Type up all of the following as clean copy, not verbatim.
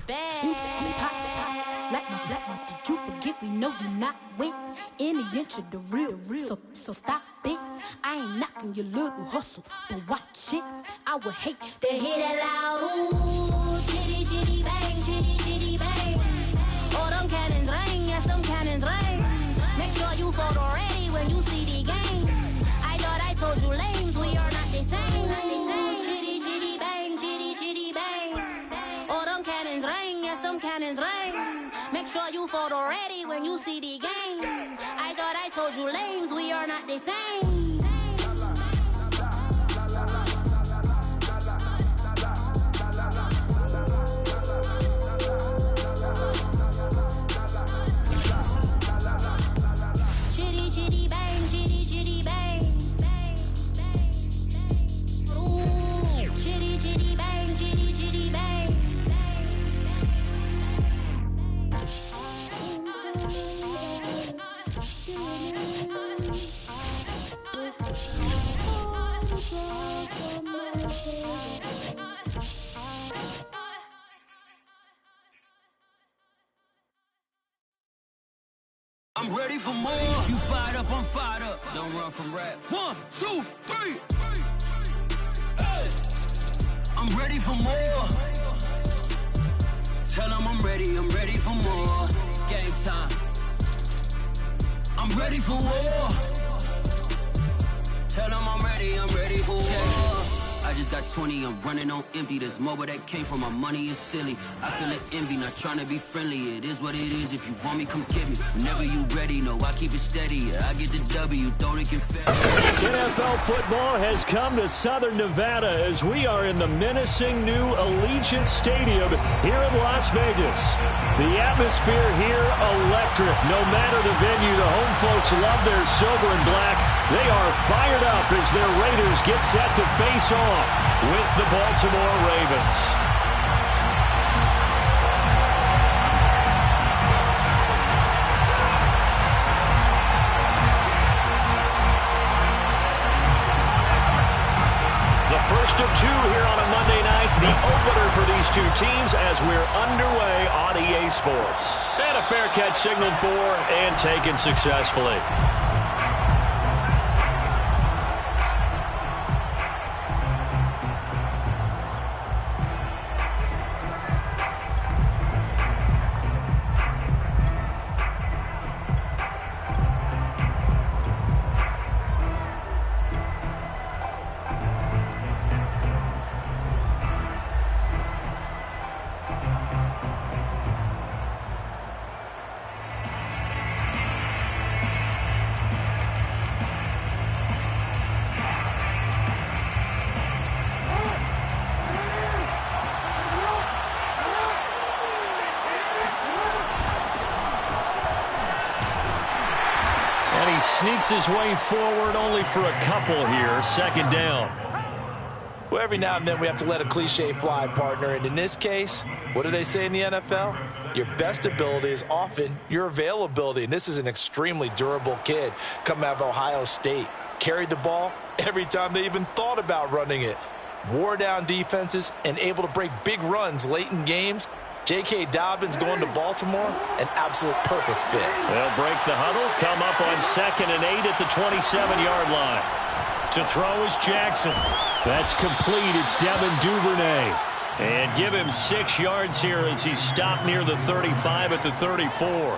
Did you forget we know you're not with any inch of the real. So stop it. I ain't knocking your little hustle, but watch it. I would hate to hear that loud ooh, chitty chitty bang, chitty chitty bang. Oh, them cannons ring, yes, them cannons ring. Make sure you photo ready when you see the game. I thought I told you lames, we are not the same. Chitty chitty bang, chitty chitty bang. Oh, them cannons ring, yes, them cannons ring. Make sure you photo ready when you see the game. I thought I told you lames, we are not the same. Chitty chitty bang, chitty chitty bang. Ooh, chitty chitty bang, chitty chitty bang. I'm ready for more. You fired up, I'm fired up. Don't run from rap. 1, 2, 3. Hey. I'm ready for more. Tell them I'm ready for more. Game time. I'm ready for war. Tell them I'm ready for war. I just got 20, I'm running on empty. This mobile that came from my money is silly. I feel it envy, not trying to be friendly. It is what it is, if you want me, come get me. Whenever you ready, no, I keep it steady. Yeah, I get the W, throw the confetti. NFL football has come to Southern Nevada as we are in the menacing new Allegiant Stadium here in Las Vegas. The atmosphere here, electric. No matter the venue, the home folks love their silver and black. They are fired up as their Raiders get set to face off with the Baltimore Ravens. The first of two here on a Monday night, the opener for these two teams as we're underway on EA Sports. And a fair catch signaled for and taken successfully. Sneaks his way forward only for a couple here. Second down. Well, every now and then we have to let a cliche fly, partner. And in this case, what do they say in the NFL? Your best ability is often your availability. And this is an extremely durable kid coming out of Ohio State. Carried the ball every time they even thought about running it. Wore down defenses and able to break big runs late in games. J.K. Dobbins going to Baltimore, an absolute perfect fit. They'll break the huddle, come up on 2nd and 8 at the 27-yard line. To throw is Jackson. That's complete. It's Devin Duvernay. And give him 6 yards here as he's stopped near the 35 at the 34.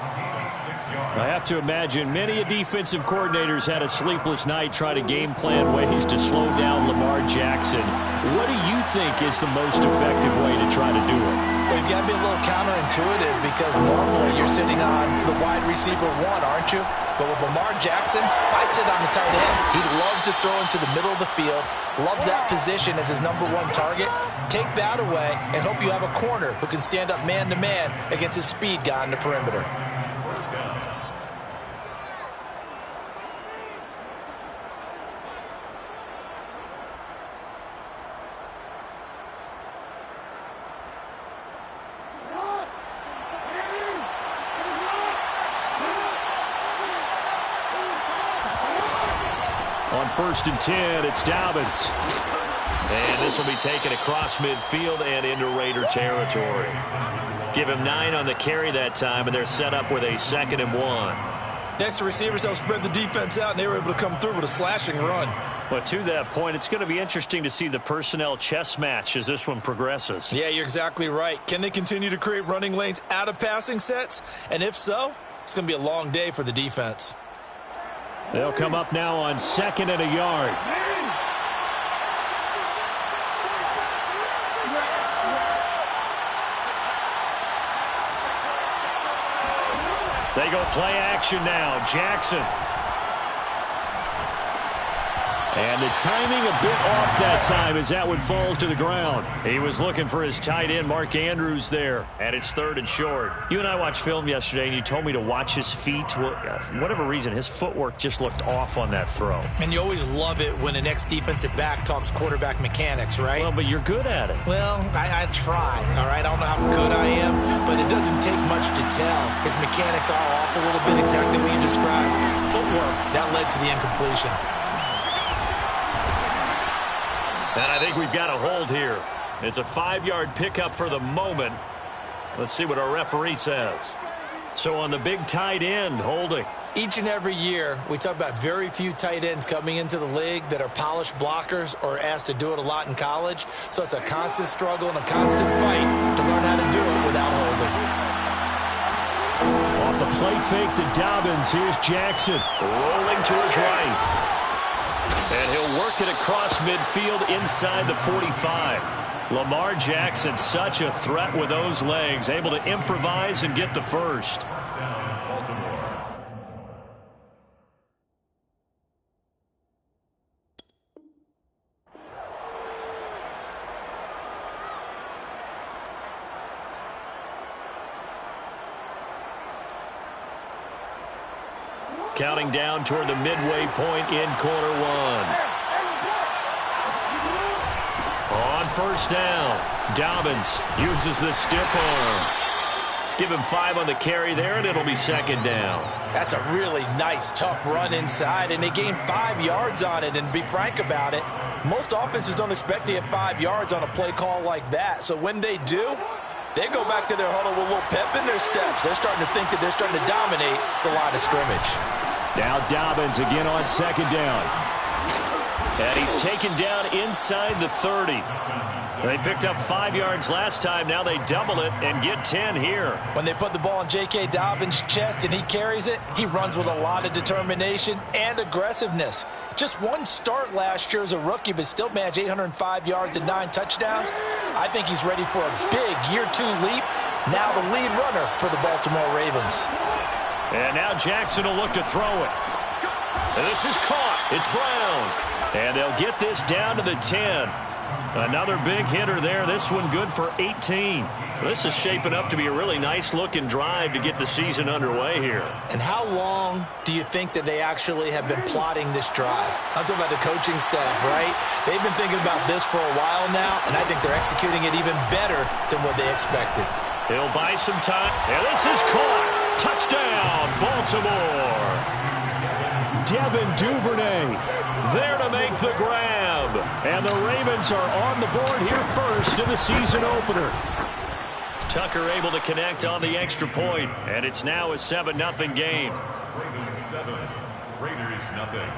I have to imagine many defensive coordinators had a sleepless night trying to game plan ways to slow down Lamar Jackson. What do you think is the most effective way to try to do it? Well, you've got to be a little counterintuitive because normally you're sitting on the wide receiver one, aren't you? But with Lamar Jackson, I'd sit on the tight end. He loves to throw into the middle of the field, loves that position as his #1 target. Take that away and hope you have a corner who can stand up man-to-man against a speed guy on the perimeter. On 1st and 10, it's Dobbins. And this will be taken across midfield and into Raider territory. Give him 9 on the carry that time, and they're set up with a 2nd and 1. Next to receivers, they'll spread the defense out, and they were able to come through with a slashing run. But to that point, it's going to be interesting to see the personnel chess match as this one progresses. Yeah, you're exactly right. Can they continue to create running lanes out of passing sets? And if so, it's going to be a long day for the defense. They'll come up now on 2nd and a yard. They go play action now. Jackson. And the timing a bit off that time as that one falls to the ground. He was looking for his tight end, Mark Andrews, there. And it's 3rd and short. You and I watched film yesterday, and you told me to watch his feet. For whatever reason, his footwork just looked off on that throw. And you always love it when an ex-defensive back talks quarterback mechanics, right? Well, but you're good at it. Well, I try, all right? I don't know how good I am, but it doesn't take much to tell. His mechanics are off a little bit, exactly what you described. Footwork, that led to the incompletion. And I think we've got a hold here. It's a 5-yard pickup for the moment. Let's see what our referee says. So on the big tight end, holding. Each and every year, we talk about very few tight ends coming into the league that are polished blockers or asked to do it a lot in college. So it's a constant struggle and a constant fight to learn how to do it without holding. Off the play fake to Dobbins. Here's Jackson rolling to his right. And he'll work it across midfield inside the 45. Lamar Jackson, such a threat with those legs, able to improvise and get the first. Counting down toward the midway point in quarter 1. On 1st down, Dobbins uses the stiff arm. Give him 5 on the carry there, and it'll be 2nd down. That's a really nice, tough run inside, and they gained 5 yards on it. And to be frank about it, most offenses don't expect to get 5 yards on a play call like that. So when they do, they go back to their huddle with a little pep in their steps. They're starting to think that they're starting to dominate the line of scrimmage. Now Dobbins again on 2nd down. And he's taken down inside the 30. They picked up 5 yards last time. Now they double it and get 10 here. When they put the ball in J.K. Dobbins' chest and he carries it, he runs with a lot of determination and aggressiveness. Just one start last year as a rookie, but still managed 805 yards and 9 touchdowns. I think he's ready for a big year 2 leap. Now the lead runner for the Baltimore Ravens. And now Jackson will look to throw it. And this is caught. It's Brown. And they'll get this down to the 10. Another big hitter there. This one good for 18. This is shaping up to be a really nice-looking drive to get the season underway here. And how long do you think that they actually have been plotting this drive? I'm talking about the coaching staff, right? They've been thinking about this for a while now, and I think they're executing it even better than what they expected. He'll buy some time. And this is caught. Touchdown, Baltimore. Devin Duvernay there to make the grab. And the Ravens are on the board here first in the season opener. Tucker able to connect on the extra point, and it's now a 7-0 game. Ravens 7, Raiders nothing.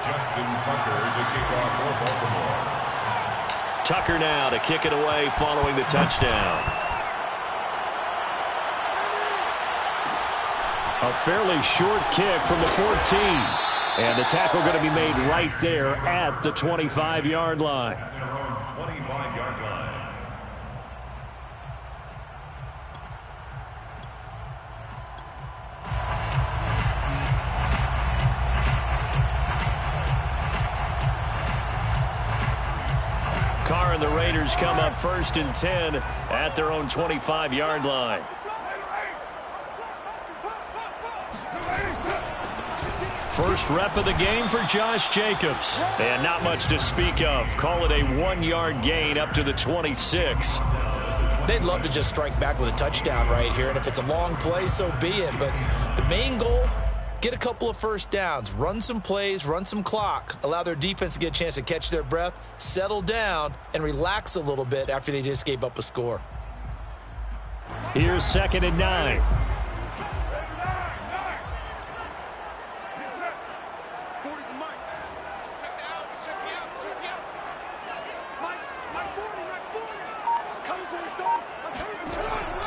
Justin Tucker to kick off for Baltimore. Tucker now to kick it away following the touchdown. A fairly short kick from the 14. And the tackle going to be made right there at the 25-yard line. 25-yard line. Carr and the Raiders come up 1st and 10 at their own 25-yard line. First rep of the game for Josh Jacobs. And not much to speak of. Call it a 1-yard gain up to the 26. They'd love to just strike back with a touchdown right here. And if it's a long play, so be it. But the main goal get a couple of first downs, run some plays, run some clock, allow their defense to get a chance to catch their breath, settle down, and relax a little bit after they just gave up a score. Here's 2nd and 9.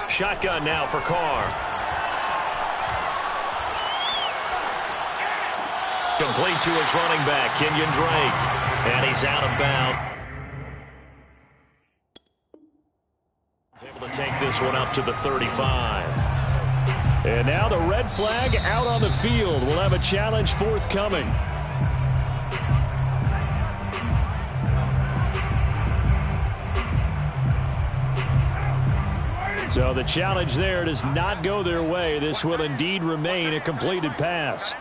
Shotgun now for Carr. Complete to his running back, Kenyon Drake. And he's out of bounds. Able to take this one up to the 35. And now the red flag out on the field. We'll have a challenge forthcoming. So the challenge there does not go their way. This will indeed remain a completed pass.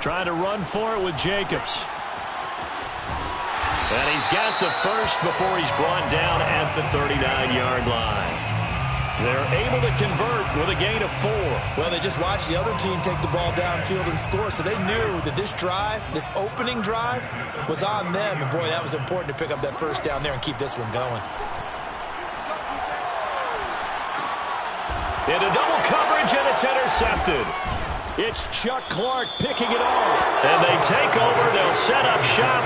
Trying to run for it with Jacobs. And he's got the first before he's brought down at the 39-yard line. They're able to convert with a gain of 4. Well, they just watched the other team take the ball downfield and score, so they knew that this drive, this opening drive, was on them. And, boy, that was important to pick up that first down there and keep this one going. Into double coverage, and it's intercepted. It's Chuck Clark picking it off. And they take over. They'll set up shop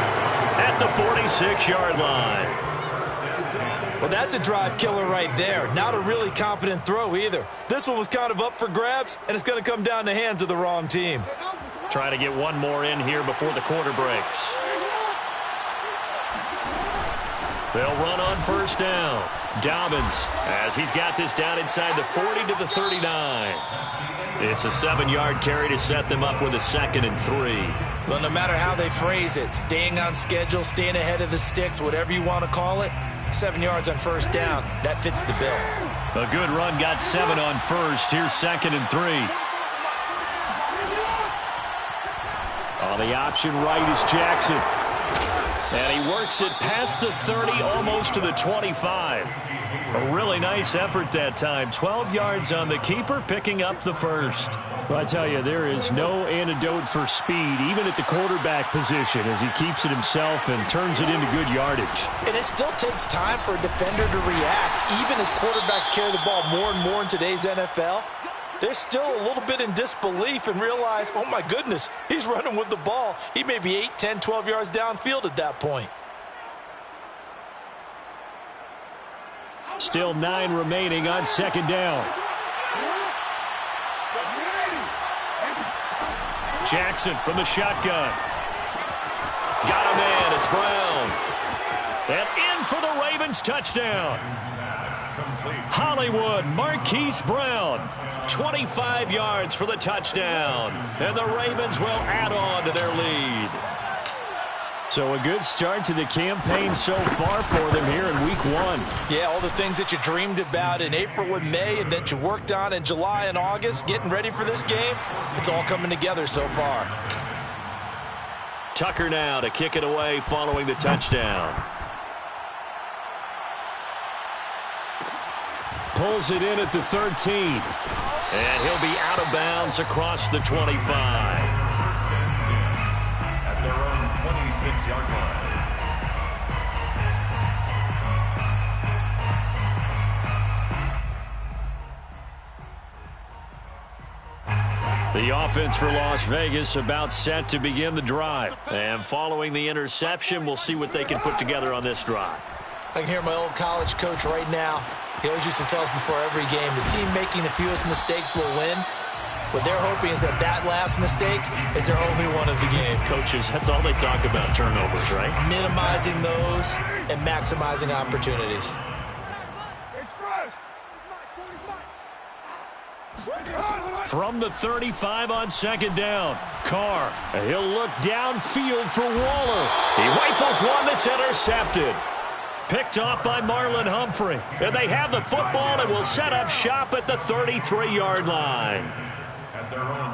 at the 46-yard line. Well, that's a drive killer right there. Not a really confident throw either. This one was kind of up for grabs, and it's going to come down the hands of the wrong team. Trying to get one more in here before the quarter breaks. They'll run on first down. Dobbins, as he's got this down inside the 40 to the 39. It's a 7-yard carry to set them up with a 2nd and 3. Well, no matter how they phrase it, staying on schedule, staying ahead of the sticks, whatever you want to call it, 7 yards on first down, that fits the bill. A good run, got 7 on first. Here's 2nd and 3. On the option right is Jackson. And he works it past the 30, almost to the 25. A really nice effort that time. 12 yards on the keeper, picking up the first. Well, I tell you, there is no antidote for speed, even at the quarterback position, as he keeps it himself and turns it into good yardage. And it still takes time for a defender to react. Even as quarterbacks carry the ball more and more in today's NFL, they're still a little bit in disbelief and realize, oh my goodness, he's running with the ball. He may be 8, 10, 12 yards downfield at that point. Still 9 remaining on 2nd down. Jackson from the shotgun. Got a man, it's Brown. And in for the Ravens touchdown. Hollywood Marquise Brown. 25 yards for the touchdown. And the Ravens will add on to their lead. So a good start to the campaign so far for them here in week 1. Yeah, all the things that you dreamed about in April and May and that you worked on in July and August, getting ready for this game, it's all coming together so far. Tucker now to kick it away following the touchdown. Pulls it in at the 13. And he'll be out of bounds across the 25. At their own 26-yard line. The offense for Las Vegas about set to begin the drive. And following the interception, we'll see what they can put together on this drive. I can hear my old college coach right now. He always used to tell us before every game, the team making the fewest mistakes will win. What they're hoping is that that last mistake is their only one of the game. Coaches, that's all they talk about, turnovers, right? Minimizing those and maximizing opportunities. From the 35 on 2nd down, Carr. He'll look downfield for Waller. He rifles one that's intercepted. Picked off by Marlon Humphrey. And they have the football and will set up shop at the 33-yard line.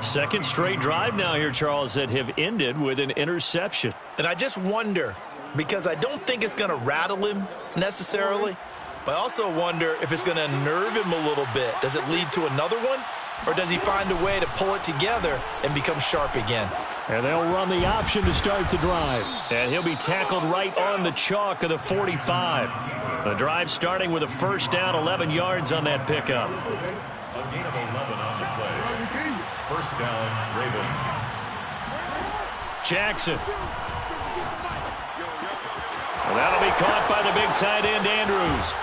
Second straight drive now here, Charles, that have ended with an interception. And I just wonder, because I don't think it's going to rattle him necessarily. But I also wonder if it's going to unnerve him a little bit. Does it lead to another one? Or does he find a way to pull it together and become sharp again? And they'll run the option to start the drive. And he'll be tackled right on the chalk of the 45. The drive starting with a first down, 11 yards on that pickup. A gain of 11 on the play. First down, Ravens. Jackson. And that'll be caught by the big tight end, Andrews.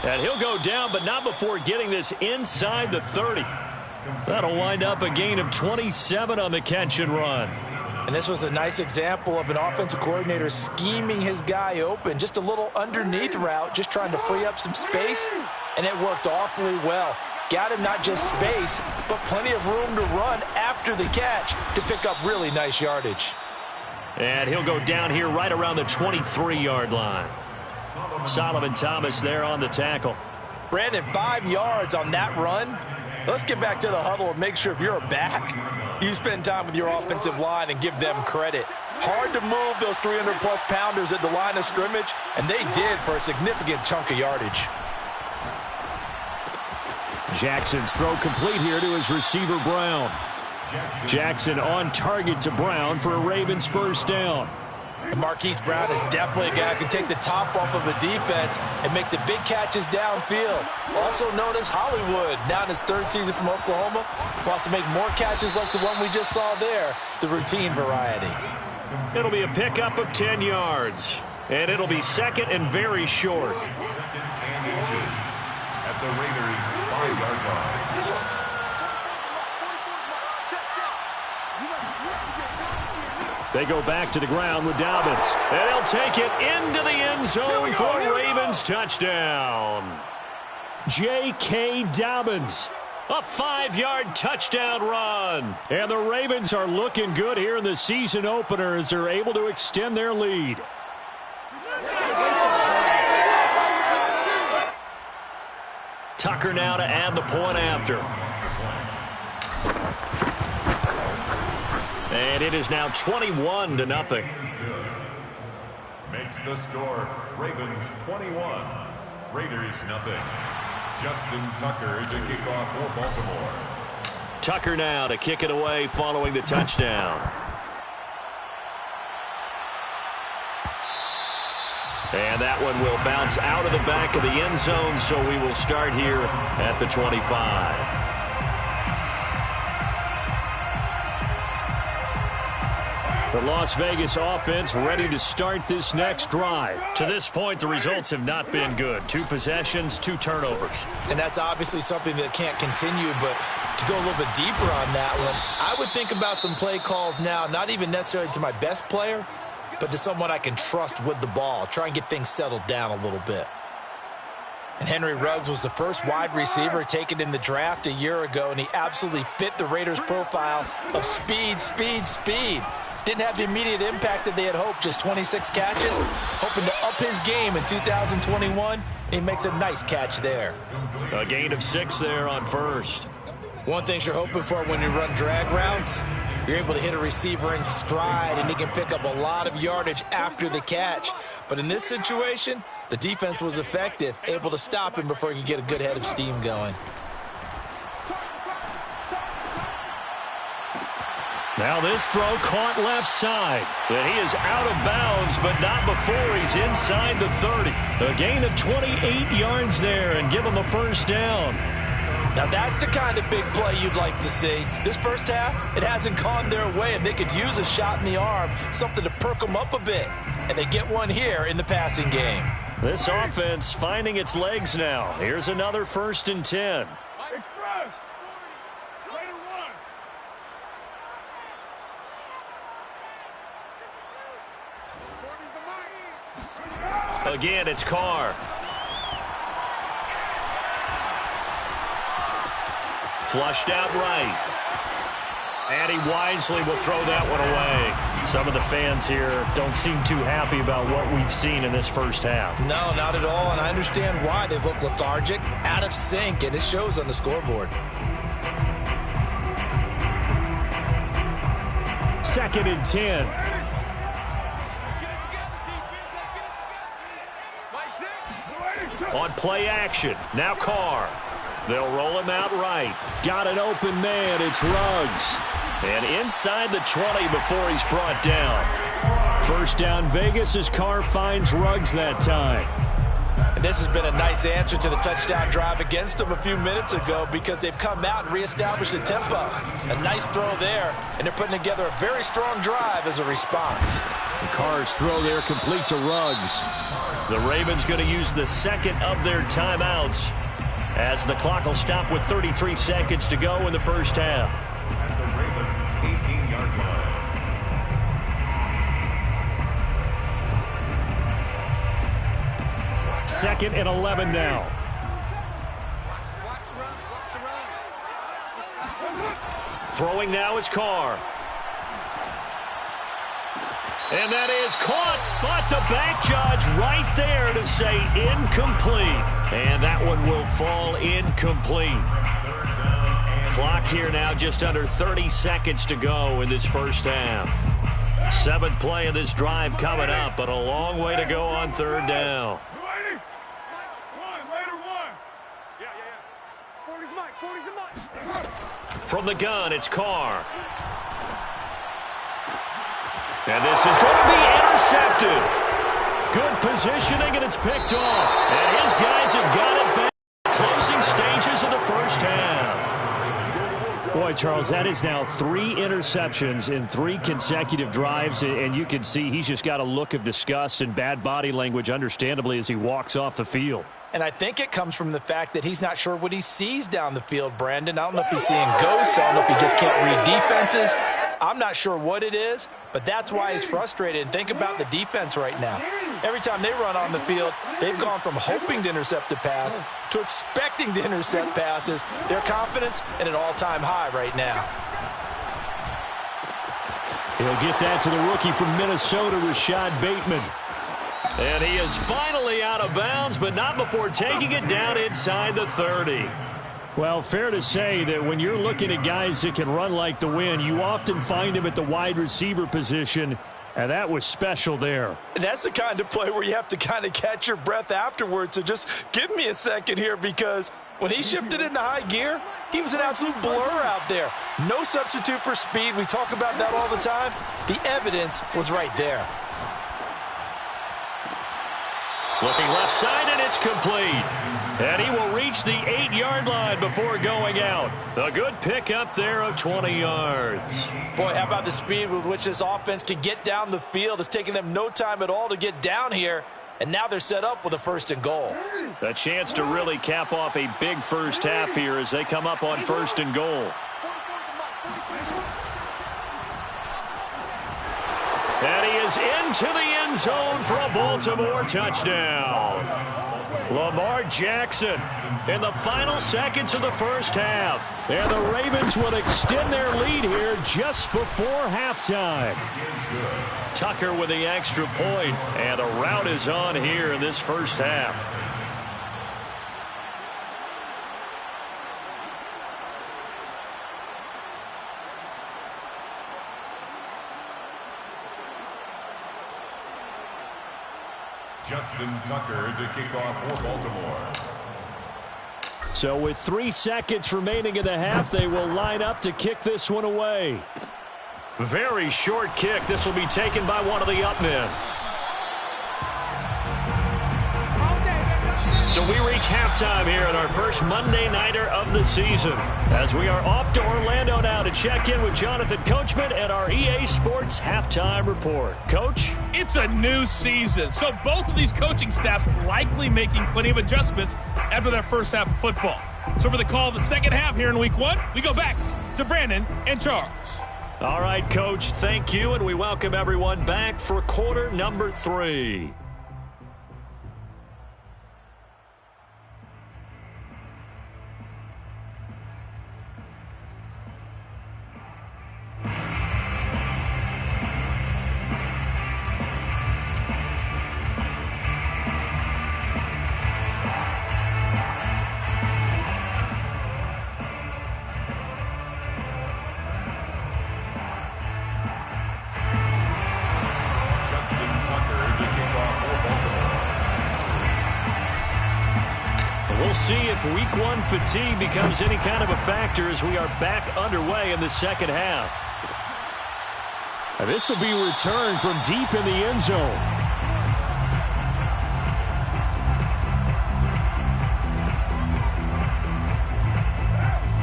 And he'll go down, but not before getting this inside the 30. That'll wind up a gain of 27 on the catch and run. And this was a nice example of an offensive coordinator scheming his guy open. Just a little underneath route, just trying to free up some space, and it worked awfully well. Got him not just space, but plenty of room to run after the catch to pick up really nice yardage. And he'll go down here right around the 23-yard line. Solomon Thomas there on the tackle. Brandon, 5 yards on that run. Let's get back to the huddle and make sure if you're a back, you spend time with your offensive line and give them credit. Hard to move those 300-plus pounders at the line of scrimmage, and they did for a significant chunk of yardage. Jackson's throw complete here to his receiver, Brown. Jackson on target to Brown for a Ravens first down. And Marquise Brown is definitely a guy who can take the top off of a defense and make the big catches downfield. Also known as Hollywood, now in his 3rd season from Oklahoma. Wants to make more catches like the one we just saw there, the routine variety. It'll be a pickup of 10 yards, and it'll be second and very short. At the Raiders' 5-yard line. They go back to the ground with Dobbins. And they'll take it into the end zone for a Ravens touchdown. J.K. Dobbins. A 5-yard touchdown run. And the Ravens are looking good here in the season opener as they're able to extend their lead. Tucker now to add the point after. And it is now 21-0. Makes the score Ravens 21, Raiders nothing. Justin Tucker to kick off for Baltimore. Tucker now to kick it away following the touchdown. And that one will bounce out of the back of the end zone, so we will start here at the 25. The Las Vegas offense ready to start this next drive. To this point, the results have not been good. 2 possessions, 2 turnovers. And that's obviously something that can't continue, but to go a little bit deeper on that one, I would think about some play calls now, not even necessarily to my best player, but to someone I can trust with the ball. Try and get things settled down a little bit. And Henry Ruggs was the first wide receiver taken in the draft a year ago, and he absolutely fit the Raiders' profile of speed, speed, speed. Didn't have the immediate impact that they had hoped, just 26 catches. Hoping to up his game in 2021. He makes a nice catch there. A gain of 6 there on first. One thing you're hoping for when you run drag routes, you're able to hit a receiver in stride, and he can pick up a lot of yardage after the catch. But in this situation, the defense was effective, able to stop him before he could get a good head of steam going. Now this throw caught left side. And he is out of bounds, but not before he's inside the 30. A gain of 28 yards there and give him a first down. Now that's the kind of big play you'd like to see. This first half, it hasn't gone their way, and they could use a shot in the arm, something to perk them up a bit. And they get one here in the passing game. This offense finding its legs now. Here's another 1st and 10. Again, it's Carr. Flushed out right. And he wisely will throw that one away. Some of the fans here don't seem too happy about what we've seen in this first half. No, not at all, and I understand why. They've looked lethargic, out of sync, and it shows on the scoreboard. 2nd and 10. On play action. Now Carr. They'll roll him out right. Got an open man. It's Ruggs. And inside the 20 before he's brought down. First down Vegas as Carr finds Ruggs that time. And this has been a nice answer to the touchdown drive against them a few minutes ago because they've come out and reestablished the tempo. A nice throw there, and they're putting together a very strong drive as a response. And Carr's throw there complete to Ruggs. The Ravens going to use the second of their timeouts as the clock will stop with 33 seconds to go in the first half. At the Ravens' 18-yard line. Second and 11 now. Throwing now is Carr. And that is caught, but the back judge right there to say incomplete. And that one will fall incomplete. Clock here now just under 30 seconds to go in this first half. Seventh play of this drive coming up, but a long way to go on third down. From the gun, it's Carr. And this is going to be intercepted. Good positioning, and it's picked off. And his guys have got it back. Closing stages of the first half. Boy, Charles, that is now 3 interceptions in 3 consecutive drives, and you can see he's just got a look of disgust and bad body language, understandably, as he walks off the field. And I think it comes from the fact that he's not sure what he sees down the field, Brandon. I don't know if he's seeing ghosts. I don't know if he just can't read defenses. I'm not sure what it is, but that's why he's frustrated. And think about the defense right now. Every time they run on the field, they've gone from hoping to intercept a pass to expecting to intercept passes. Their confidence at an all-time high right now. He'll get that to the rookie from Minnesota, Rashad Bateman. And he is finally out of bounds, but not before taking it down inside the 30. Well, fair to say that when you're looking at guys that can run like the wind, you often find him at the wide receiver position, and that was special there. And that's the kind of play where you have to kind of catch your breath afterwards. So just give me a second here, because when he shifted into high gear, he was an absolute blur out there. No substitute for speed. We talk about that all the time. The evidence was right there. Looking left side, and it's complete. And he will reach the 8-yard line before going out. A good pick up there of 20 yards. Boy, how about the speed with which this offense can get down the field? It's taken them no time at all to get down here. And now they're set up with a 1st and goal. A chance to really cap off a big first half here as they come up on 1st and goal. And he is into the end zone for a Baltimore touchdown. Lamar Jackson in the final seconds of the first half. And the Ravens will extend their lead here just before halftime. Tucker with the extra point, and a rout is on here in this first half. Justin Tucker to kick off for Baltimore. So with 3 seconds remaining in the half, they will line up to kick this one away. Very short kick. This will be taken by one of the up men. So we reach halftime here at our first Monday Nighter of the season, as we are off to Orlando now to check in with Jonathan Coachman and our EA Sports Halftime Report. Coach? It's a new season, so both of these coaching staffs likely making plenty of adjustments after their first half of football. So for the call of the second half here in Week 1, we go back to Brandon and Charles. All right, Coach, thank you, and we welcome everyone back for quarter number 3. Week 1 fatigue becomes any kind of a factor as we are back underway in the second half. This will be returned from deep in the end zone.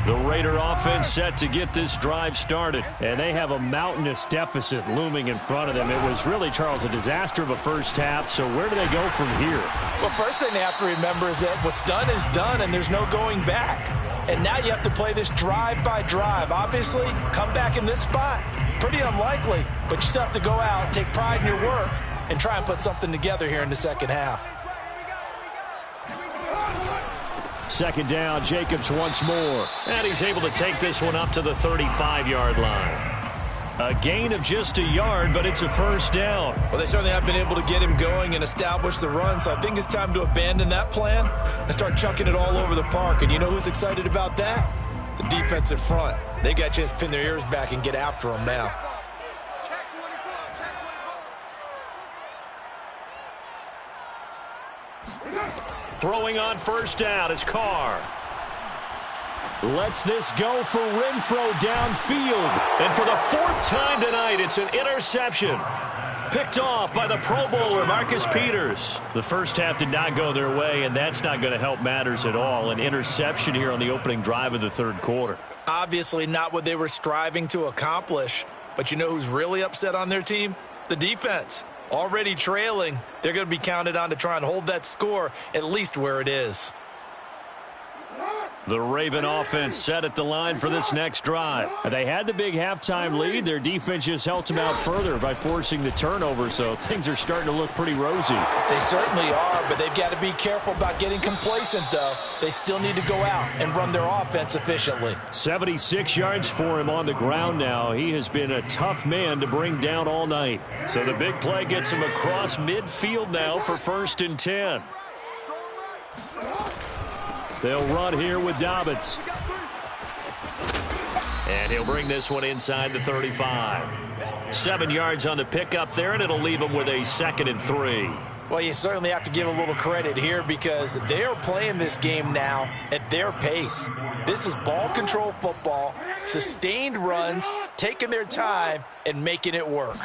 The Raider offense set to get this drive started, and they have a mountainous deficit looming in front of them. It was really, Charles, a disaster of a first half, so where do they go from here? Well, first thing they have to remember is that what's done is done, and there's no going back. And now you have to play this drive by drive. Obviously, come back in this spot, pretty unlikely, but you still have to go out, take pride in your work, and try and put something together here in the second half. Second down, Jacobs once more. And he's able to take this one up to the 35-yard line. A gain of just a yard, but it's a first down. Well, they certainly have been able to get him going and establish the run, so I think it's time to abandon that plan and start chucking it all over the park. And you know who's excited about that? The defensive front. They got a chance to pin their ears back and get after him now. Throwing on first down is Carr. Lets this go for Renfro downfield. And for the fourth time tonight, it's an interception. Picked off by the Pro Bowler, Marcus Peters. The first half did not go their way, and that's not going to help matters at all. An interception here on the opening drive of the third quarter. Obviously not what they were striving to accomplish. But you know who's really upset on their team? The defense. Already trailing, they're going to be counted on to try and hold that score at least where it is. The Raven offense set at the line for this next drive. They had the big halftime lead. Their defense just helped them out further by forcing the turnover, so things are starting to look pretty rosy. They certainly are, but they've got to be careful about getting complacent, though. They still need to go out and run their offense efficiently. 76 yards for him on the ground now. He has been a tough man to bring down all night. So the big play gets him across midfield now for 1st and 10. They'll run here with Dobbins. And he'll bring this one inside the 35. 7 yards on the pickup there, and it'll leave him with a 2nd and 3. Well, you certainly have to give a little credit here because they are playing this game now at their pace. This is ball control football, sustained runs, taking their time, and making it work.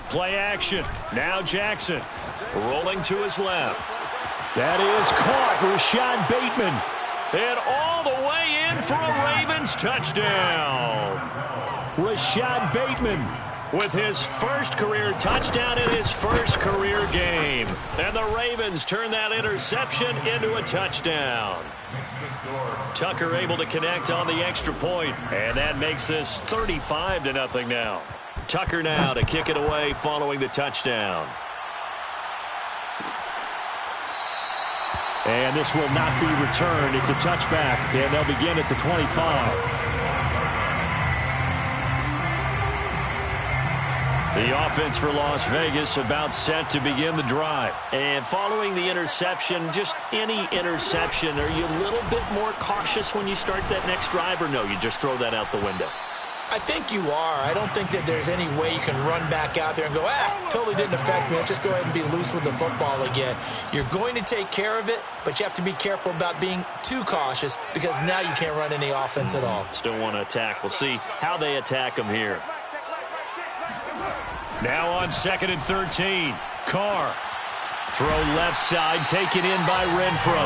Play action. Now Jackson rolling to his left. That is caught, Rashad Bateman. And all the way in for a Ravens touchdown. Rashad Bateman with his first career touchdown in his first career game. And the Ravens turn that interception into a touchdown. Tucker able to connect on the extra point. And that makes this 35-0 now. Tucker now to kick it away following the touchdown. And this will not be returned. It's a touchback, and they'll begin at the 25. The offense for Las Vegas about set to begin the drive. And following the interception, just any interception, are you a little bit more cautious when you start that next drive, or no, you just throw that out the window? I think you are. I don't think that there's any way you can run back out there and go, totally didn't affect me. Let's just go ahead and be loose with the football again. You're going to take care of it, but you have to be careful about being too cautious because now you can't run any offense at all. Still want to attack. We'll see how they attack them here. Now on 2nd and 13. Carr. Throw left side, taken in by Renfro.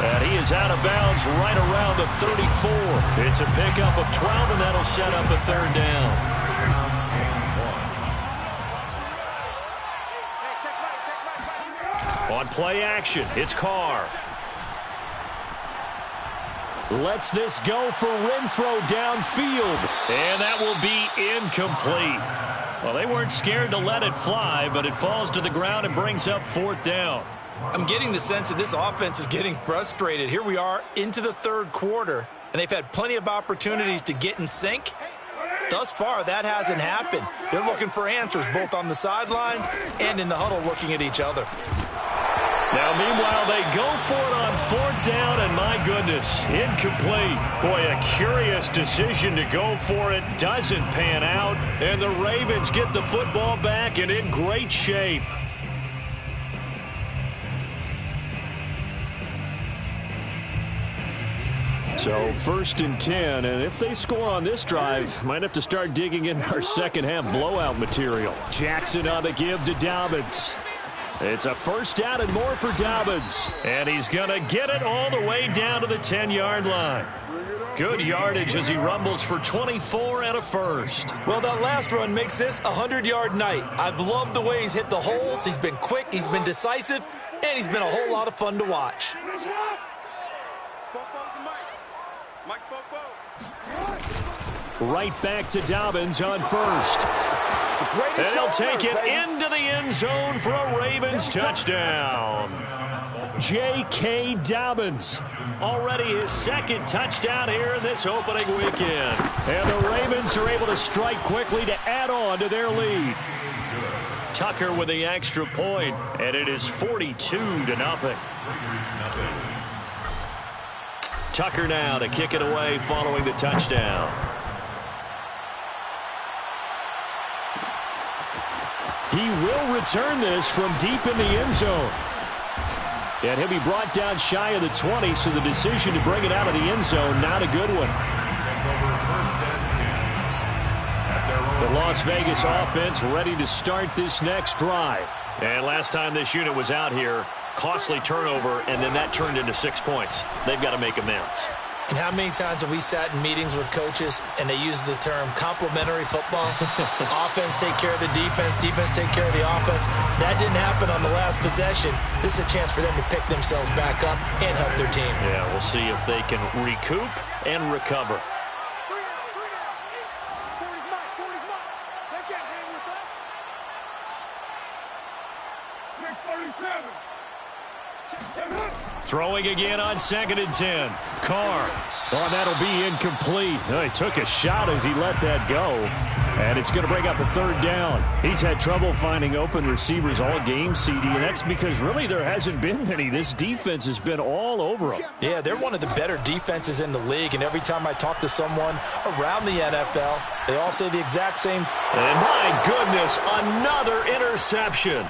And he is out of bounds right around the 34. It's a pickup of 12, and that'll set up a 3rd down. On play action, it's Carr. Lets this go for Renfro downfield. And that will be incomplete. Well, they weren't scared to let it fly, but it falls to the ground and brings up 4th down. I'm getting the sense that this offense is getting frustrated. Here we are into the 3rd quarter, and they've had plenty of opportunities to get in sync. Thus far, that hasn't happened. They're looking for answers both on the sidelines and in the huddle looking at each other. Now, meanwhile, they go for it on 4th down, and my goodness, incomplete. Boy, a curious decision to go for it. Doesn't pan out, and the Ravens get the football back and in great shape. So 1st and 10, and if they score on this drive, might have to start digging in our second half blowout material. Jackson on the give to Dobbins. It's a 1st down and more for Dobbins. And he's going to get it all the way down to the 10-yard line. Good yardage as he rumbles for 24 and a 1st. Well, that last run makes this a 100-yard night. I've loved the way he's hit the holes. He's been quick, he's been decisive, and he's been a whole lot of fun to watch. Right back to Dobbins on 1st. And he'll take it into the end zone for a Ravens touchdown. J.K. Dobbins, already his 2nd touchdown here in this opening weekend. And the Ravens are able to strike quickly to add on to their lead. Tucker with the extra point, and it is 42-0. Tucker now to kick it away following the touchdown. He will return this from deep in the end zone. And he'll be brought down shy of the 20, so the decision to bring it out of the end zone, not a good one. The Las Vegas offense ready to start this next drive. And last time this unit was out here, costly turnover, and then that turned into 6 points. They've got to make amends. And how many times have we sat in meetings with coaches and they use the term complementary football? Offense take care of the defense, defense take care of the offense. That didn't happen on the last possession. This is a chance for them to pick themselves back up and help their team. Yeah, we'll see if they can recoup and recover. Throwing again on 2nd and 10. Carr. Oh, that'll be incomplete. Oh, he took a shot as he let that go. And it's going to bring up a 3rd down. He's had trouble finding open receivers all game, CD, and that's because really there hasn't been many. This defense has been all over them. Yeah, they're one of the better defenses in the league, and every time I talk to someone around the NFL, they all say the exact same. And my goodness, another interception.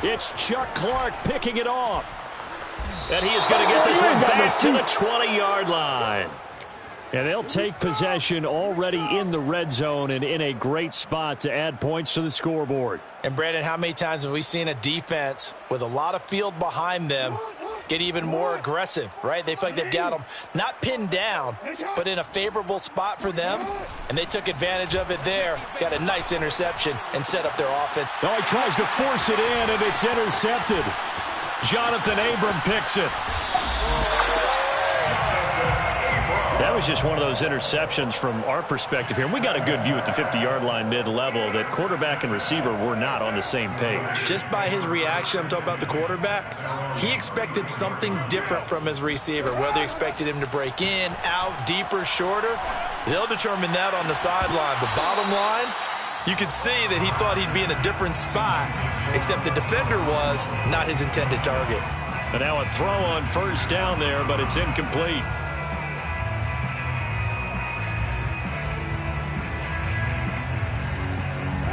It's Chuck Clark picking it off. And he is going to get this one back to the 20-yard line. And they'll take possession already in the red zone and in a great spot to add points to the scoreboard. And, Brandon, how many times have we seen a defense with a lot of field behind them get even more aggressive, right? They feel like they've got them not pinned down, but in a favorable spot for them, and they took advantage of it there. Got a nice interception and set up their offense. Oh, he tries to force it in, and it's intercepted. Jonathan Abram picks it. That was just one of those interceptions from our perspective here. And we got a good view at the 50-yard line mid-level that quarterback and receiver were not on the same page. Just by his reaction, I'm talking about the quarterback, he expected something different from his receiver, whether he expected him to break in, out, deeper, shorter. They'll determine that on the sideline. But bottom line, you could see that he thought he'd be in a different spot, except the defender was not his intended target. And now a throw on 1st down there, but it's incomplete.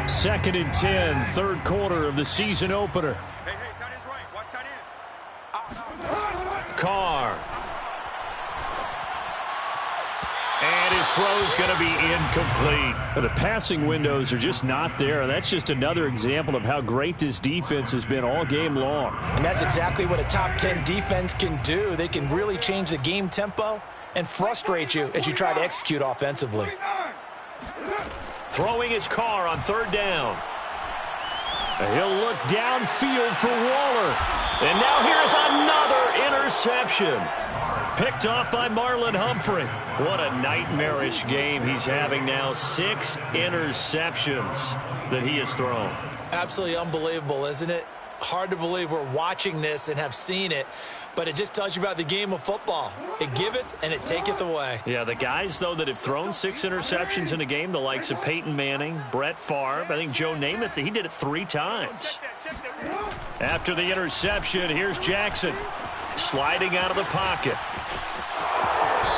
Second and 10, 3rd quarter of the season opener. Hey, tight end's right. Watch tight end. Carr. And his throw's going to be incomplete. The passing windows are just not there. That's just another example of how great this defense has been all game long. And that's exactly what a top 10 defense can do. They can really change the game tempo and frustrate you as you try to execute offensively. Throwing his Carr on 3rd down. He'll look downfield for Waller. And now here's another interception. Picked off by Marlon Humphrey. What a nightmarish game he's having now. 6 interceptions that he has thrown. Absolutely unbelievable, isn't it? Hard to believe we're watching this and have seen it, but it just tells you about the game of football. It giveth and it taketh away. Yeah, the guys, though, that have thrown 6 interceptions in a game, the likes of Peyton Manning, Brett Favre, I think Joe Namath, he did it 3 times. After the interception, here's Jackson sliding out of the pocket.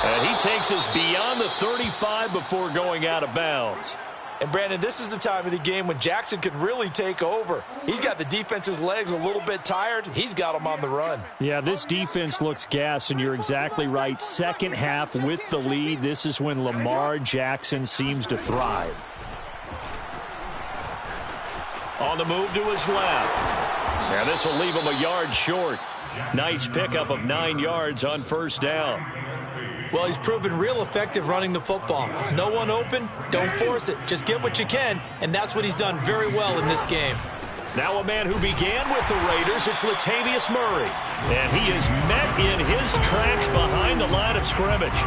And he takes us beyond the 35 before going out of bounds. And, Brandon, this is the time of the game when Jackson could really take over. He's got the defense's legs a little bit tired. He's got them on the run. Yeah, this defense looks gassed, and you're exactly right. Second half with the lead, this is when Lamar Jackson seems to thrive. On the move to his left. And this will leave him a yard short. Nice pickup of 9 yards on first down. Well, he's proven real effective running the football. No one open, don't force it. Just get what you can, and that's what he's done very well in this game. Now a man who began with the Raiders, it's Latavius Murray. And he is met in his tracks behind the line of scrimmage.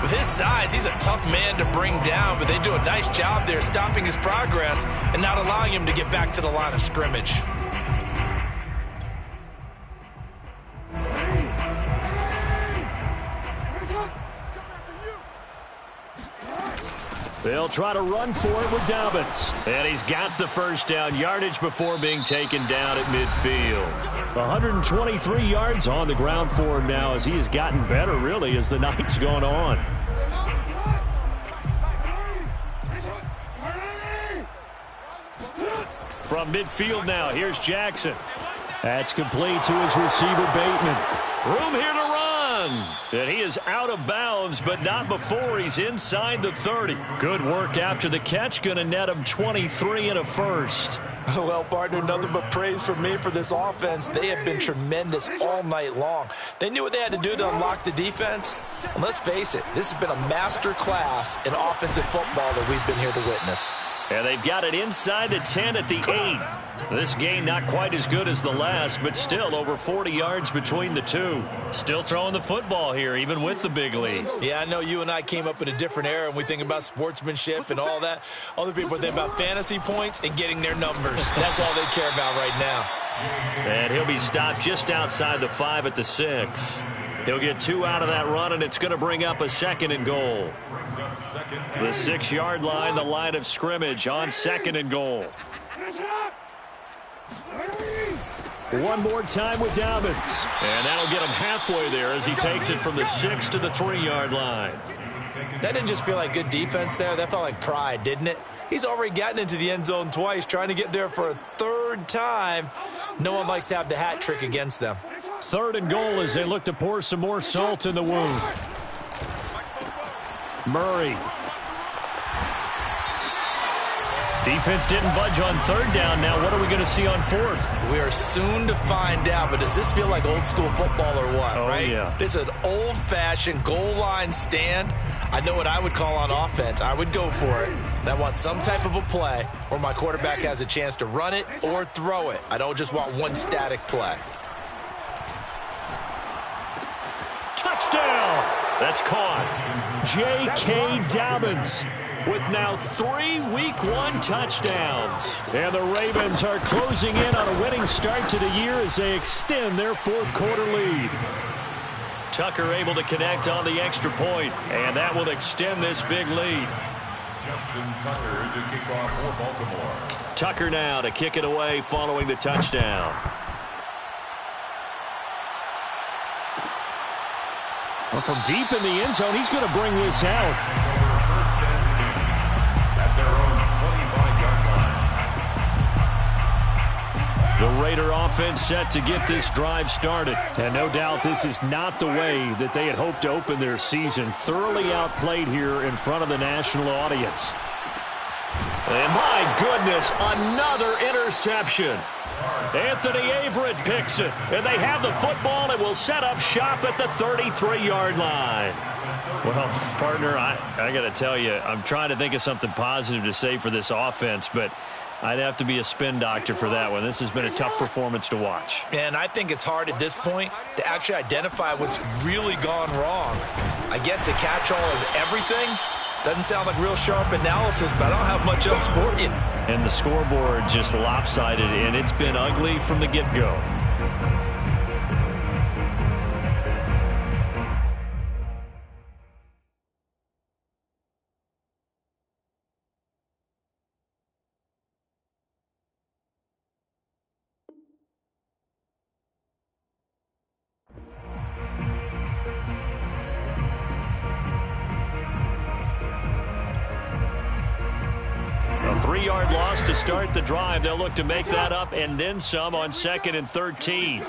With his size, he's a tough man to bring down, but they do a nice job there stopping his progress and not allowing him to get back to the line of scrimmage. They'll try to run for it with Dobbins. And he's got the first down yardage before being taken down at midfield. 123 yards on the ground for him now as he has gotten better, really, as the night's gone on. From midfield now, here's Jackson. That's complete to his receiver, Bateman. Room here to run. And he is out of bounds, but not before he's inside the 30. Good work after the catch. Going to net him 23 and a first. Well, partner, nothing but praise from me for this offense. They have been tremendous all night long. They knew what they had to do to unlock the defense. And let's face it, this has been a master class in offensive football that we've been here to witness. And they've got it inside the 10 at the 8. This game not quite as good as the last, but still over 40 yards between the two. Still throwing the football here, even with the big lead. Yeah, I know you and I came up in a different era, and we think about sportsmanship and all that. Other people think about fantasy points and getting their numbers. That's all they care about right now. And he'll be stopped just outside the 5 at the 6. He'll get 2 out of that run, and it's going to bring up a 2nd and goal. The 6-yard line, the line of scrimmage on 2nd and goal. One more time with Dobbins. And that'll get him halfway there as he takes it from the 6 to the 3-yard line. That didn't just feel like good defense there. That felt like pride, didn't it? He's already gotten into the end zone twice, trying to get there for a 3rd time. No one likes to have the hat trick against them. 3rd and goal as they look to pour some more salt in the wound. Murray. Defense didn't budge on 3rd down. Now what are we going to see on 4th? We are soon to find out, but does this feel like old school football or what, right? Yeah. This is an old-fashioned goal line stand. I know what I would call on offense. I would go for it. And I want some type of a play where my quarterback has a chance to run it or throw it. I don't just want one static play. Touchdown! That's caught. J.K. Dobbins with now 3 Week 1 touchdowns. And the Ravens are closing in on a winning start to the year as they extend their 4th quarter lead. Tucker able to connect on the extra point, and that will extend this big lead. Justin Tucker to kick off for Baltimore. Tucker now to kick it away following the touchdown. Well, from deep in the end zone, he's going to bring this out. First and 10 at their own 25-yard line. The Raider offense set to get this drive started. And no doubt this is not the way that they had hoped to open their season. Thoroughly outplayed here in front of the national audience. And my goodness, another interception. Anthony Averett picks it. And they have the football and will set up shop at the 33-yard line. Well, partner, I got to tell you, I'm trying to think of something positive to say for this offense, but I'd have to be a spin doctor for that one. This has been a tough performance to watch. And I think it's hard at this point to actually identify what's really gone wrong. I guess the catch-all is everything. Doesn't sound like real sharp analysis, but I don't have much else for you. And the scoreboard just lopsided, and it's been ugly from the get-go. 3-yard loss to start the drive. They'll look to make that up and then some on 2nd and 13.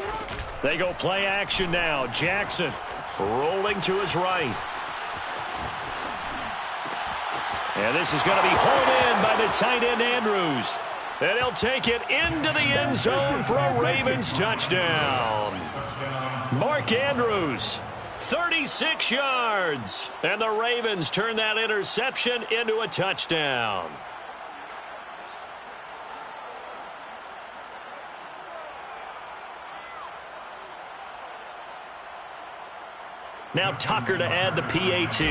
They go play action now. Jackson rolling to his right. And this is going to be hauled in by the tight end Andrews. And he'll take it into the end zone for a Ravens touchdown. Mark Andrews, 36 yards. And the Ravens turn that interception into a touchdown. Now Tucker to add the PAT.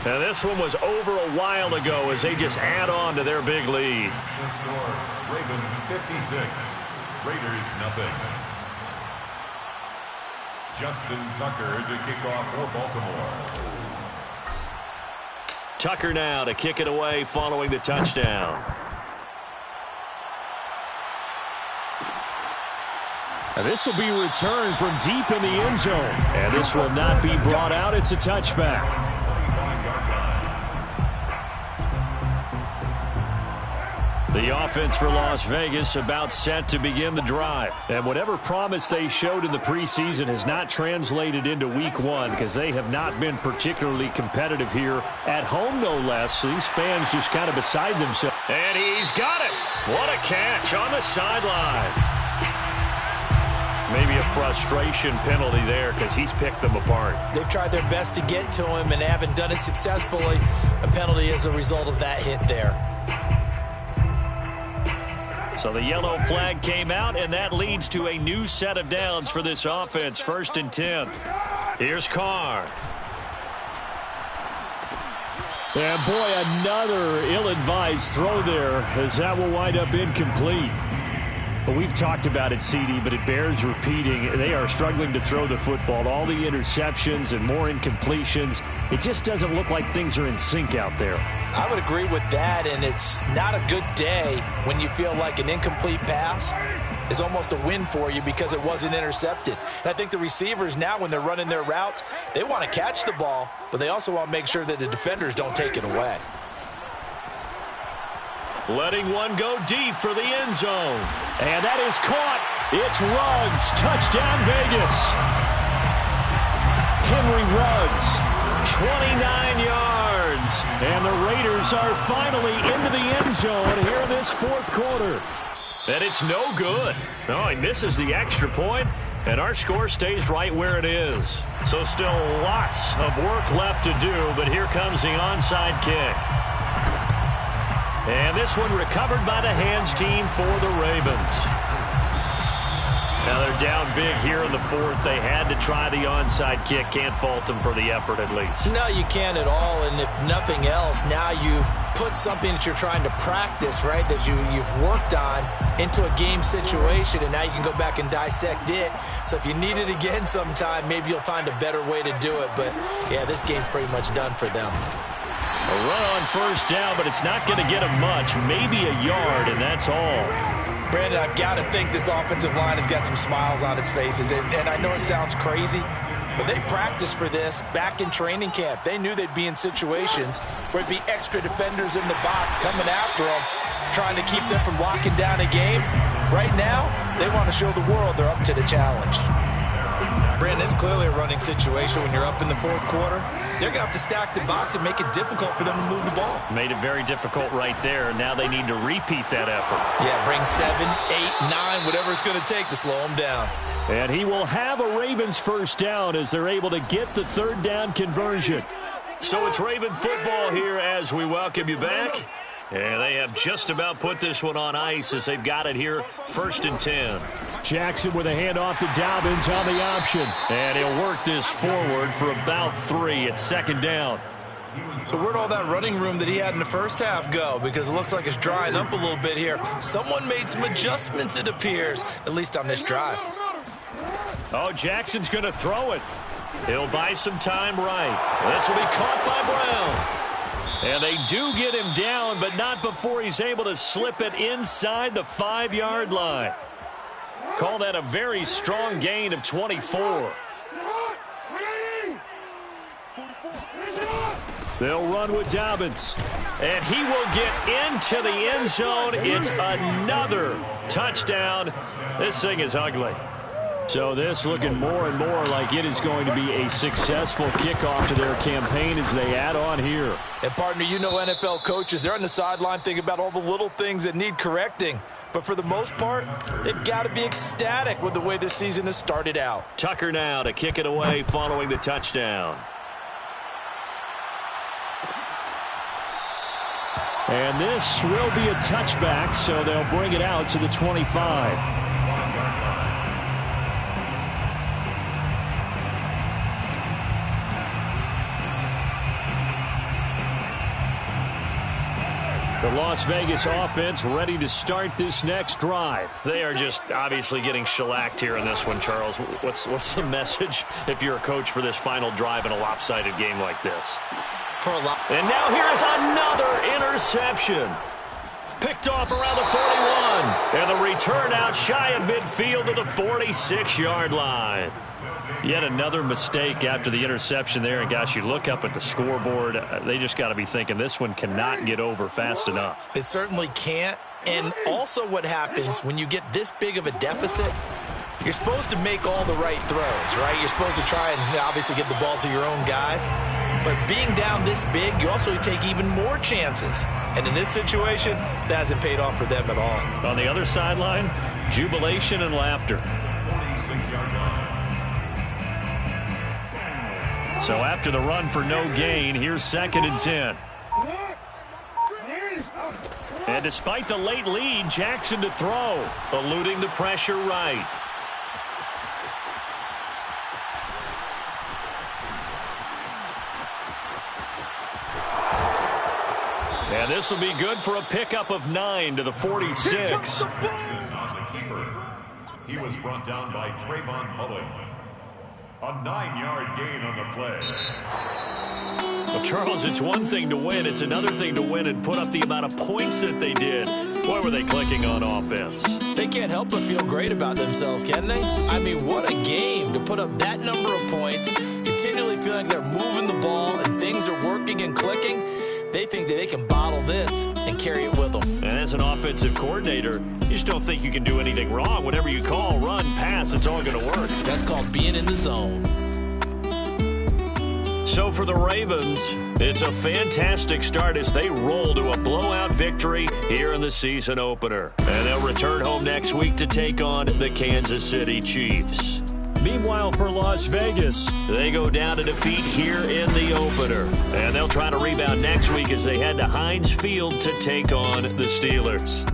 Now this one was over a while ago as they just add on to their big lead. The score, Ravens 56, Raiders nothing. Justin Tucker to kick off for Baltimore. Tucker now to kick it away following the touchdown. And this will be returned from deep in the end zone. And this will not be brought out. It's a touchback. The offense for Las Vegas about set to begin the drive. And whatever promise they showed in the preseason has not translated into week 1 because they have not been particularly competitive here at home, no less. So these fans just kind of beside themselves. And he's got it. What a catch on the sideline. Maybe a frustration penalty there because he's picked them apart. They've tried their best to get to him and haven't done it successfully. A penalty as a result of that hit there. So the yellow flag came out, and that leads to a new set of downs for this offense. 1st and 10. Here's Carr. And boy, another ill-advised throw there as that will wind up incomplete. But we've talked about it, CD, but it bears repeating. They are struggling to throw the football. All the interceptions and more incompletions. It just doesn't look like things are in sync out there. I would agree with that, and it's not a good day when you feel like an incomplete pass is almost a win for you because it wasn't intercepted. And I think the receivers now, when they're running their routes, they want to catch the ball, but they also want to make sure that the defenders don't take it away. Letting one go deep for the end zone. And that is caught. It's Ruggs. Touchdown, Vegas. Henry Ruggs, 29 yards. And the Raiders are finally into the end zone here in this 4th quarter. And it's no good. No, he misses the extra point, and our score stays right where it is. So still lots of work left to do, but here comes the onside kick. And this one recovered by the hands team for the Ravens. Now they're down big here in the 4th. They had to try the onside kick. Can't fault them for the effort at least. No, you can't at all. And if nothing else, now you've put something that you're trying to practice, right, that you've worked on into a game situation, and now you can go back and dissect it. So if you need it again sometime, maybe you'll find a better way to do it. But, yeah, this game's pretty much done for them. A run on 1st down, but it's not going to get them much. Maybe a yard, and that's all. Brandon, I've got to think this offensive line has got some smiles on its faces. And I know it sounds crazy, but they practiced for this back in training camp. They knew they'd be in situations where it'd be extra defenders in the box coming after them, trying to keep them from locking down a game. Right now, they want to show the world they're up to the challenge. Brandon, it's clearly a running situation when you're up in the 4th quarter. They're going to have to stack the box and make it difficult for them to move the ball. Made it very difficult right there. Now they need to repeat that effort. Yeah, bring 7, 8, 9, whatever it's going to take to slow them down. And he will have a Ravens 1st down as they're able to get the 3rd down conversion. So it's Raven football here as we welcome you back. And they have just about put this one on ice as they've got it here, 1st and 10. Jackson with a handoff to Dobbins on the option. And he'll work this forward for about 3 at 2nd down. So where'd all that running room that he had in the 1st half go? Because it looks like it's drying up a little bit here. Someone made some adjustments, it appears, at least on this drive. Oh, Jackson's going to throw it. He'll buy some time right. This will be caught by Brown. And they do get him down, but not before he's able to slip it inside the 5-yard line. Call that a very strong gain of 24. They'll run with Dobbins. And he will get into the end zone. It's another touchdown. This thing is ugly. So this looking more and more like it is going to be a successful kickoff to their campaign as they add on here. And partner, you know NFL coaches, they're on the sideline thinking about all the little things that need correcting. But for the most part, they've got to be ecstatic with the way this season has started out. Tucker now to kick it away following the touchdown. And this will be a touchback, so they'll bring it out to the 25. The Las Vegas offense ready to start this next drive. They are just obviously getting shellacked here in this one, Charles. What's the message if you're a coach for this final drive in a lopsided game like this? And now here's another interception. Picked off around the 41. And the return out shy of midfield to the 46-yard line. Yet another mistake after the interception there. And, gosh, you look up at the scoreboard. They just got to be thinking this one cannot get over fast enough. It certainly can't. And also what happens when you get this big of a deficit, you're supposed to make all the right throws, right? You're supposed to try and obviously get the ball to your own guys. But being down this big, you also take even more chances. And in this situation, that hasn't paid off for them at all. On the other sideline, jubilation and laughter. 46-yard line. So after the run for no gain, here's 2nd and 10. And despite the late lead, Jackson to throw, eluding the pressure right. And this will be good for a pickup of 9 to the 46. On the keeper. He was brought down by Trayvon Mullen. A 9-yard gain on the play. Well, Charles, it's one thing to win. It's another thing to win and put up the amount of points that they did. Boy, were they clicking on offense. They can't help but feel great about themselves, can they? I mean, what a game to put up that number of points, continually feeling like they're moving the ball and things are working and clicking. They think that they can bottle this and carry it with them. And as an offensive coordinator, you just don't think you can do anything wrong. Whatever you call, run, pass, it's all going to work. That's called being in the zone. So for the Ravens, it's a fantastic start as they roll to a blowout victory here in the season opener. And they'll return home next week to take on the Kansas City Chiefs. Meanwhile, for Las Vegas, they go down to defeat here in the opener. And they'll try to rebound next week as they head to Heinz Field to take on the Steelers.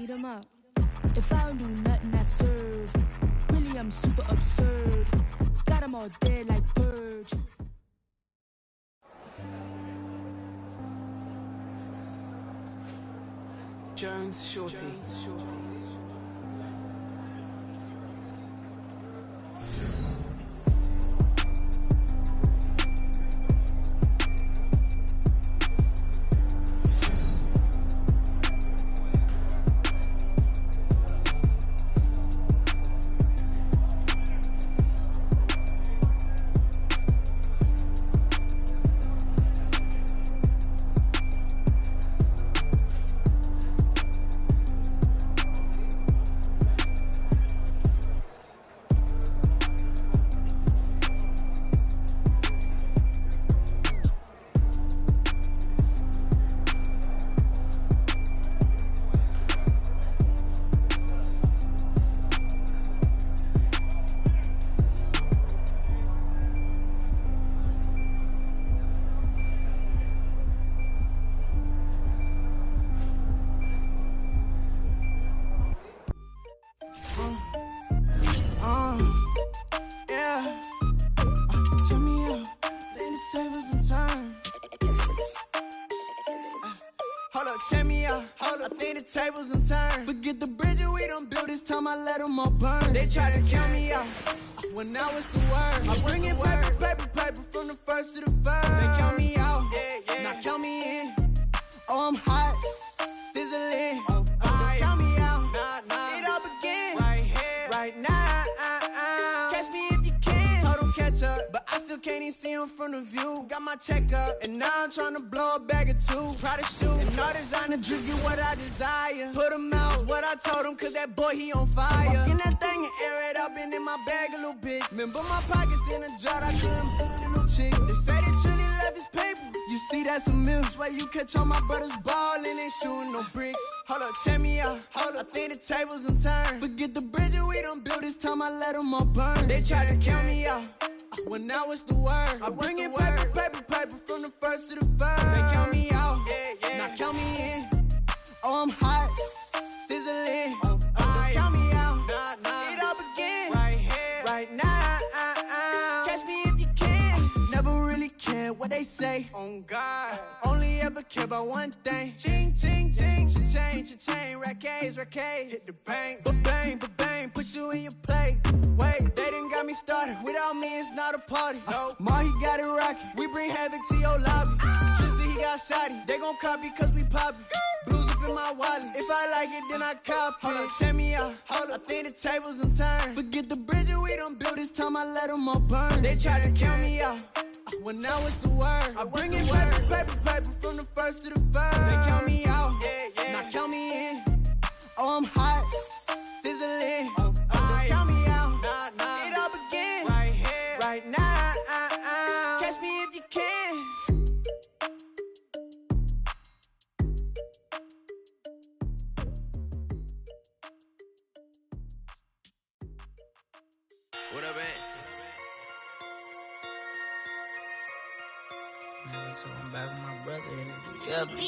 eat 'em up. If I don't do nothing, I serve. Really, I'm super absurd. Got 'em all dead like Purge. Jones Shorty. Tables and turns. Forget the bridges we done built, this time I let them all burn. They tried to count me out, well now it's the word. I bring in paper from the first to the third. They count me out, now count me in. Oh, I'm hot, sizzling. They count me out, it all begin right now. Catch me if you can. Total catch up, but I still can't even see them from the view. Got my check up, and now I'm trying to blow a bag or two. Proud of shoe, and all designer drip, get what I desire. Put him out, what I told him, cause that boy, he on fire. Walking that thing and air it up, and in my bag a little bit. Remember my pockets in a jar, I couldn't put a little chick. They say that Trinity left his paper. You see, that's a miss. Why you catch all my brothers ballin', ain't shooting no bricks. Hold up, check me out. I think the tables and turn. Forget the bridges we done built, this time I let them all burn. They tried to count me out, well now it's the word. I bring in paper from the first to the third. They count me out, now count me in. Oh, I'm hot, sizzling. They count me out, it all begin right now. Catch me if you can. Never really care what they say. Oh God, only ever care about one thing. Ching, ching, ching. Cha-chain, rackets. Hit the bank, ba-bang, put you in your plate. Wait, they done got me started. Without me, it's not a party. Ma, he got it rockin'. We bring havoc to your lobby. Tristan, he got shotty. They gon' copy cause we poppin'. Blues up in my wallet. If I like it, then I cop it. Hold up, check me out. I think the tables and turn. Forget the bridges we done built, this time I let them all burn. They tried to count me out, well now it's the word. I bring in paper from the first to the third. They count me out, now count me in. Oh, I'm hot, sizzling. They count me out, it all begin right now. Catch me if you can. What up, man? Never talking back with my brother and together.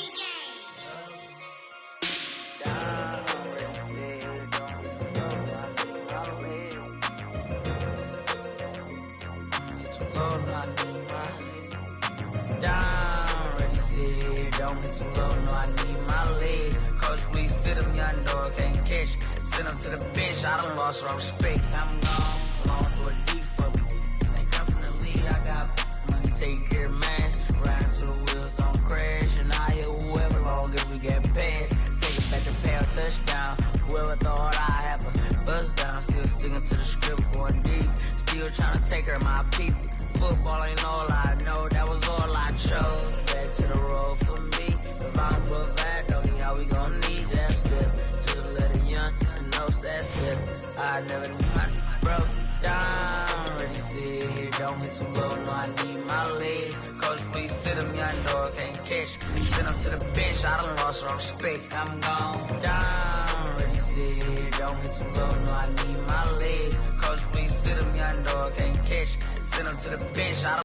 Don't get too low, no, I need my legs. Coach, please sit him, young dog, can't catch. Send him to the bench, I done lost my respect. I'm gone, long for a deep for me. This ain't come from the league, I got money, take care of mans. Riding to the wheels, don't crash. And I hear whoever, long as we get past. Take it back to pay a touchdown. Whoever thought I have a buzz down. Still sticking to the script, going deep. Still trying to take her, my people. Football ain't all I know, that was all I chose. Back to the road for me. If I'm provide, don't you how we gon' need that step. Just let a young know that step. I never knew my broke down. Ready, sit here, don't get too low, no, I need my legs. Coach, please sit him, young dog, can't catch. Send him to the bench, I done lost my respect. I'm gone down. Ready, sit here, don't get too low, no, I need my legs. Coach, please sit him, young dog, can't catch. Send him to the bench, I